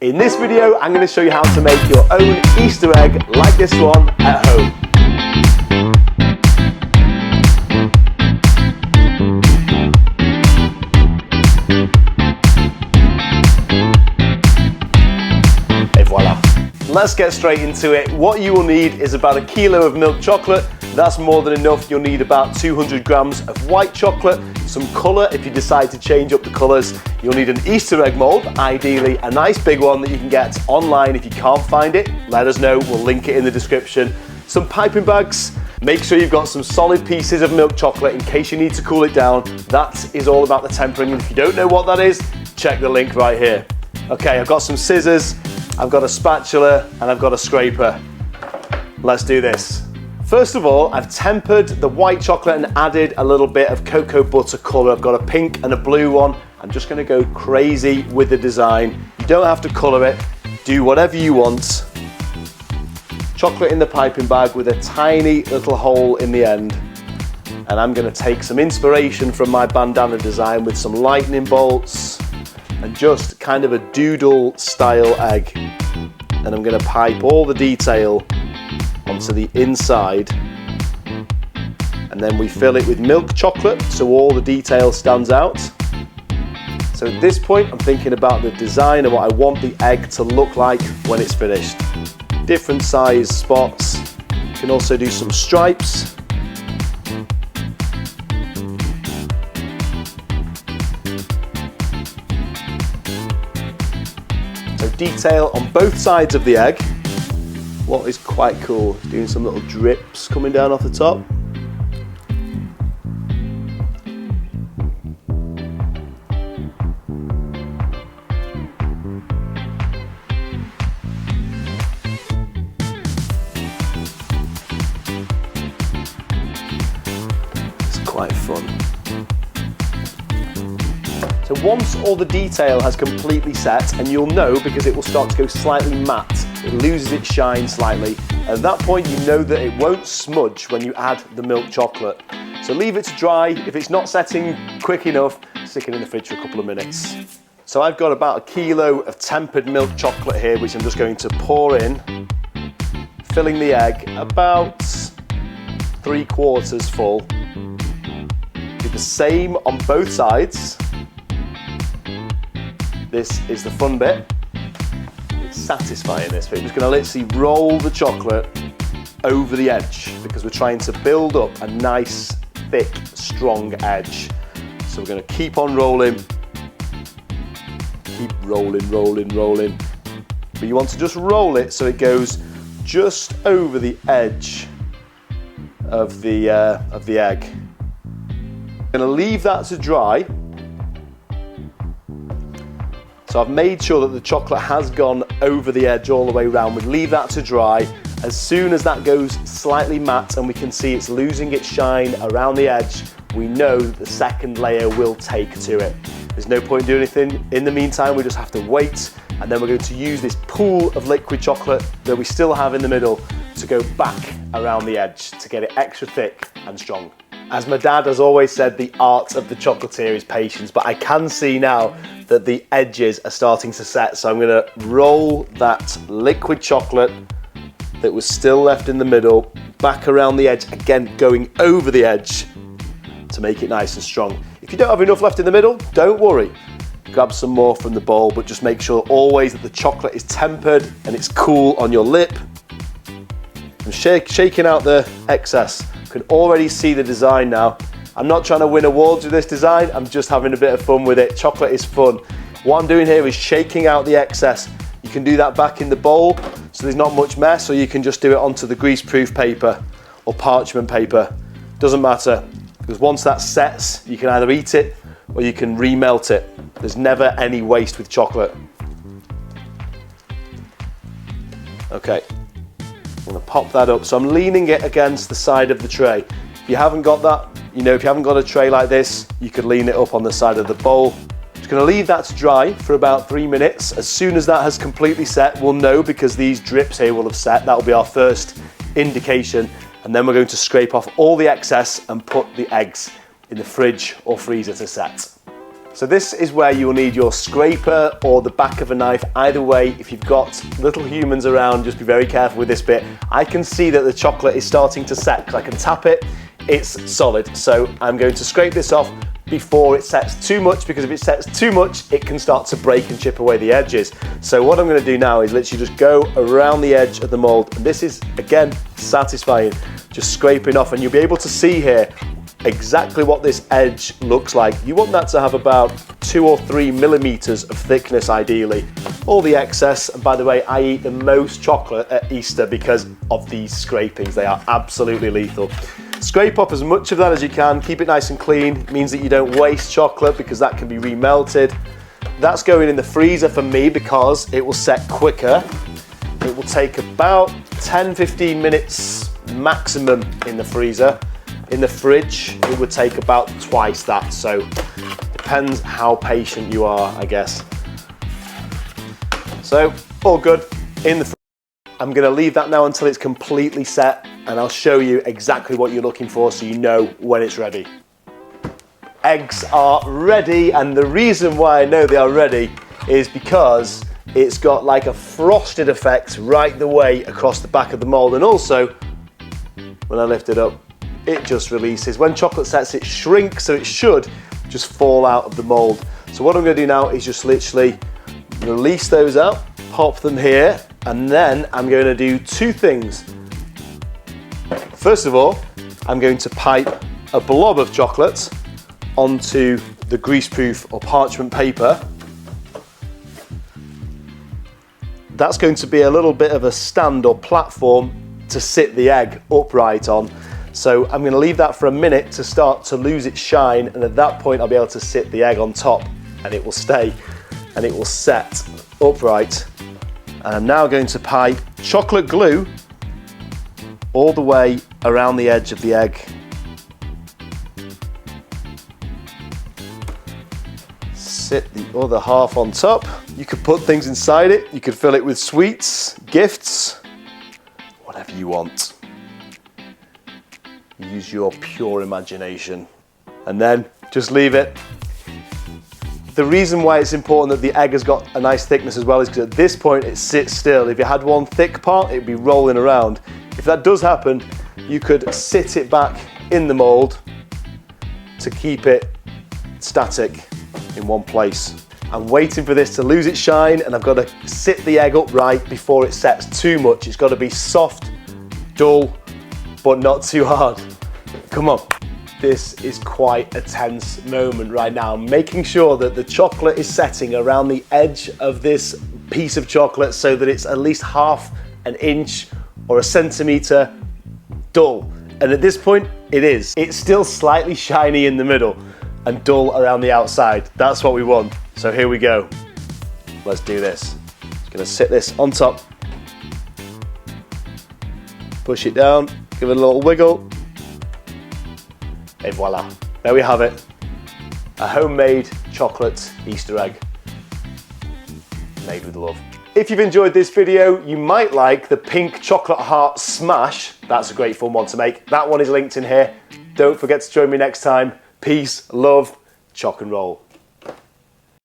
In this video, I'm going to show you how to make your own Easter egg like this one at home. Et voila. Let's get straight into it. What you will need is about 1 kilo of milk chocolate. That's more than enough. You'll need about 200 grams of white chocolate, some colour if you decide to change up the colours. You'll need an Easter egg mould, ideally a nice big one that you can get online. If you can't find it, let us know, we'll link it in the description. Some piping bags. Make sure you've got some solid pieces of milk chocolate in case you need to cool it down. That is all about the tempering, and if you don't know what that is, check the link right here. Okay, I've got some scissors, I've got a spatula, and I've got a scraper. Let's do this. First of all, I've tempered the white chocolate and added a little bit of cocoa butter colour. I've got a pink and a blue one. I'm just going to go crazy with the design. You don't have to colour it. Do whatever you want. Chocolate in the piping bag with a tiny little hole in the end. And I'm going to take some inspiration from my bandana design with some lightning bolts and just kind of a doodle style egg. And I'm going to pipe all the detail onto the inside, and then we fill it with milk chocolate so all the detail stands out. So at this point I'm thinking about the design and what I want the egg to look like when it's finished. Different size spots. You can also do some stripes. So detail on both sides of the egg. What is quite cool, doing some little drips coming down off the top. It's quite fun. So once all the detail has completely set, and you'll know because it will start to go slightly matte, it loses its shine slightly. At that point you know that it won't smudge when you add the milk chocolate. So leave it to dry. If it's not setting quick enough, stick it in the fridge for a couple of minutes. So I've got about 1 kilo of tempered milk chocolate here, which I'm just going to pour in, filling the egg about 3/4 full. Do the same on both sides. This is the fun bit. It's satisfying, this bit. I'm just going to literally roll the chocolate over the edge because we're trying to build up a nice, thick, strong edge. So we're going to keep on rolling. Keep rolling, rolling, rolling. But you want to just roll it so it goes just over the edge of the egg. I'm going to leave that to dry. So I've made sure that the chocolate has gone over the edge all the way around. We leave that to dry. As soon as that goes slightly matte and we can see it's losing its shine around the edge, we know that the second layer will take to it. There's no point doing anything in the meantime, we just have to wait, and then we're going to use this pool of liquid chocolate that we still have in the middle to go back around the edge to get it extra thick and strong. As my dad has always said, the art of the chocolatier is patience, but I can see now that the edges are starting to set, so I'm going to roll that liquid chocolate that was still left in the middle back around the edge, again going over the edge to make it nice and strong. If you don't have enough left in the middle, don't worry. Grab some more from the bowl, but just make sure always that the chocolate is tempered and it's cool on your lip. I'm shaking out the excess. You can already see the design now. I'm not trying to win awards with this design, I'm just having a bit of fun with it. Chocolate is fun. What I'm doing here is shaking out the excess. You can do that back in the bowl so there's not much mess, or you can just do it onto the grease-proof paper or parchment paper. Doesn't matter, because once that sets, you can either eat it or you can remelt it. There's never any waste with chocolate. Okay. I'm going to pop that up. So I'm leaning it against the side of the tray. If you haven't got that, if you haven't got a tray like this, you could lean it up on the side of the bowl. Just going to leave that to dry for about 3 minutes. As soon as that has completely set, we'll know because these drips here will have set. That will be our first indication. And then we're going to scrape off all the excess and put the eggs in the fridge or freezer to set. So this is where you will need your scraper or the back of a knife. Either way, if you've got little humans around, just be very careful with this bit. I can see that the chocolate is starting to set because I can tap it. It's solid, so I'm going to scrape this off before it sets too much, because if it sets too much, it can start to break and chip away the edges. So what I'm going to do now is literally just go around the edge of the mold. And this is, again, satisfying. Just scraping off, and you'll be able to see here exactly what this edge looks like. You want that to have about 2 or 3 millimeters of thickness ideally. All the excess, and by the way, I eat the most chocolate at Easter because of these scrapings. They are absolutely lethal. Scrape off as much of that as you can, keep it nice and clean. It means that you don't waste chocolate because that can be remelted. That's going in the freezer for me because it will set quicker. It will take about 10-15 minutes maximum in the freezer. In the fridge, it would take about twice that, so depends how patient you are, I guess. So, all good in the fridge. I'm going to leave that now until it's completely set, and I'll show you exactly what you're looking for so you know when it's ready. Eggs are ready, and the reason why I know they are ready is because it's got like a frosted effect right the way across the back of the mold, and also when I lift it up, it just releases. When chocolate sets, it shrinks, so it should just fall out of the mold. So what I'm going to do now is just literally release those out, pop them here, and then I'm going to do two things. First of all, I'm going to pipe a blob of chocolate onto the greaseproof or parchment paper. That's going to be a little bit of a stand or platform to sit the egg upright on. So I'm going to leave that for a minute to start to lose its shine, and at that point I'll be able to sit the egg on top and it will stay and it will set upright. And I'm now going to pipe chocolate glue all the way around the edge of the egg. Sit the other half on top. You could put things inside it, you could fill it with sweets, gifts, whatever you want. Use your pure imagination. And then just leave it. The reason why it's important that the egg has got a nice thickness as well is because at this point it sits still. If you had one thick part, it'd be rolling around. If that does happen, you could sit it back in the mold to keep it static in one place. I'm waiting for this to lose its shine, and I've got to sit the egg upright before it sets too much. It's got to be soft, dull, but not too hard. Come on. This is quite a tense moment right now. Making sure that the chocolate is setting around the edge of this piece of chocolate so that it's at least half an inch or a centimetre dull. And at this point, it is. It's still slightly shiny in the middle and dull around the outside. That's what we want. So here we go. Let's do this. Just gonna sit this on top. Push it down, give it a little wiggle. Et voila, there we have it. A homemade chocolate Easter egg. Made with love. If you've enjoyed this video, you might like the pink chocolate heart smash. That's a great fun one to make. That one is linked in here. Don't forget to join me next time. Peace, love, choc and roll.